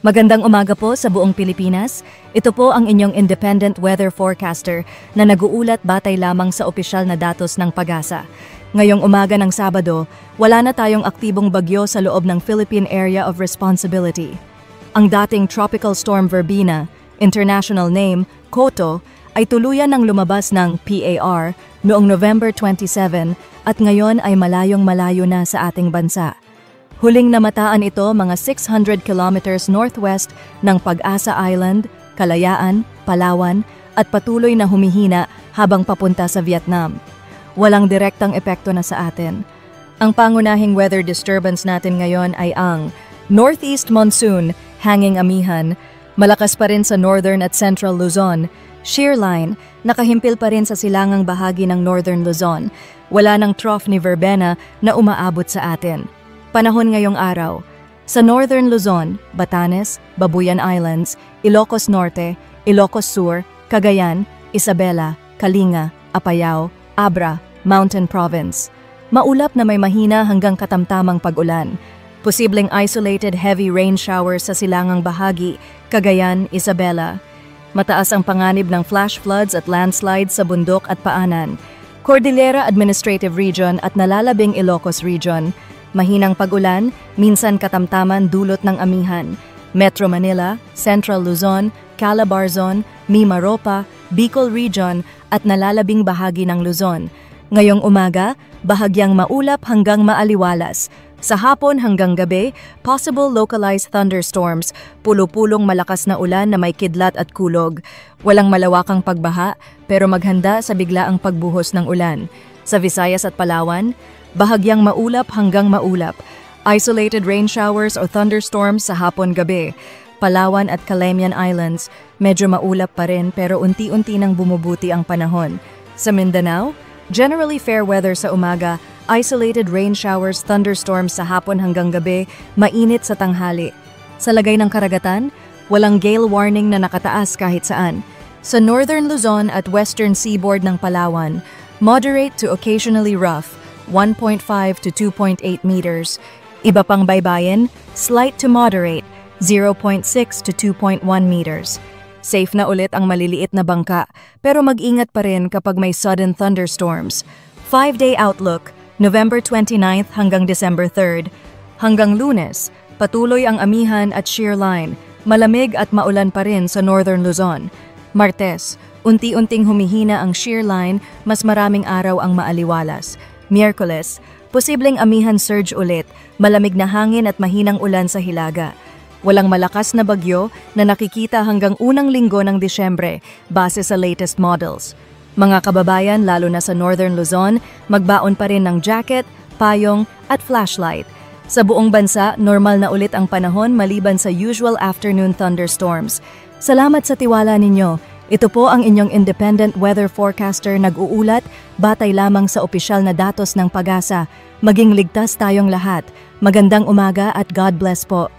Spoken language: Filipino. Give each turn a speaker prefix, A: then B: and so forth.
A: Magandang umaga po sa buong Pilipinas. Ito po ang inyong independent weather forecaster na nag-uulat batay lamang sa opisyal na datos ng PAGASA. Ngayong umaga ng Sabado, wala na tayong aktibong bagyo sa loob ng Philippine Area of Responsibility. Ang dating Tropical Storm Verbena, international name, Koto, ay tuluyan ng lumabas ng PAR noong November 27 at ngayon ay malayong-malayo na sa ating bansa. Huling namataan ito mga 600 kilometers northwest ng Pag-asa Island, Kalayaan, Palawan at patuloy na humihina habang papunta sa Vietnam. Walang direktang epekto na sa atin. Ang pangunahing weather disturbance natin ngayon ay ang Northeast Monsoon, hanging amihan, malakas pa rin sa Northern at Central Luzon, shear line, nakahimpil pa rin sa silangang bahagi ng Northern Luzon, wala ng trough ni Verbena na umaabot sa atin. Panahon ngayong araw, sa Northern Luzon, Batanes, Babuyan Islands, Ilocos Norte, Ilocos Sur, Cagayan, Isabela, Kalinga, Apayao, Abra, Mountain Province. Maulap na may mahina hanggang katamtamang pag-ulan. Posibleng isolated heavy rain showers sa silangang bahagi, Cagayan, Isabela. Mataas ang panganib ng flash floods at landslides sa bundok at paanan. Cordillera Administrative Region at nalalabing Ilocos Region. Mahinang pag-ulan, minsan katamtaman dulot ng amihan. Metro Manila, Central Luzon, Calabarzon, Mimaropa, Bicol Region at nalalabing bahagi ng Luzon. Ngayong umaga, bahagyang maulap hanggang maaliwalas. Sa hapon hanggang gabi, possible localized thunderstorms, pulo-pulong malakas na ulan na may kidlat at kulog. Walang malawakang pagbaha, pero maghanda sa biglaang pagbuhos ng ulan. Sa Visayas at Palawan, bahagyang maulap hanggang maulap. Isolated rain showers o thunderstorms sa hapon-gabi. Palawan at Calamian Islands, medyo maulap pa rin pero unti-unti nang bumubuti ang panahon. Sa Mindanao, generally fair weather sa umaga, isolated rain showers, thunderstorms sa hapon hanggang gabi, mainit sa tanghali. Sa lagay ng karagatan, walang gale warning na nakataas kahit saan. Sa Northern Luzon at Western Seaboard ng Palawan, moderate to occasionally rough, 1.5 to 2.8 meters. Iba pang baybayin, slight to moderate, 0.6 to 2.1 meters. Safe na ulit ang maliliit na bangka, pero mag-ingat pa rin kapag may sudden thunderstorms. 5-day outlook, November 29 hanggang December 3. Hanggang Lunes, patuloy ang amihan at shear line, malamig at maulan pa rin sa Northern Luzon. Martes, unti-unting humihina ang shear line, mas maraming araw ang maaliwalas. Miyerkules, posibleng amihan surge ulit, malamig na hangin at mahinang ulan sa Hilaga. Walang malakas na bagyo na nakikita hanggang unang linggo ng Disyembre base sa latest models. Mga kababayan lalo na sa Northern Luzon, magbaon pa rin ng jacket, payong at flashlight. Sa buong bansa, normal na ulit ang panahon maliban sa usual afternoon thunderstorms. Salamat sa tiwala ninyo. Ito po ang inyong independent weather forecaster nag-uulat batay lamang sa opisyal na datos ng PAGASA. Maging ligtas tayong lahat. Magandang umaga at God bless po.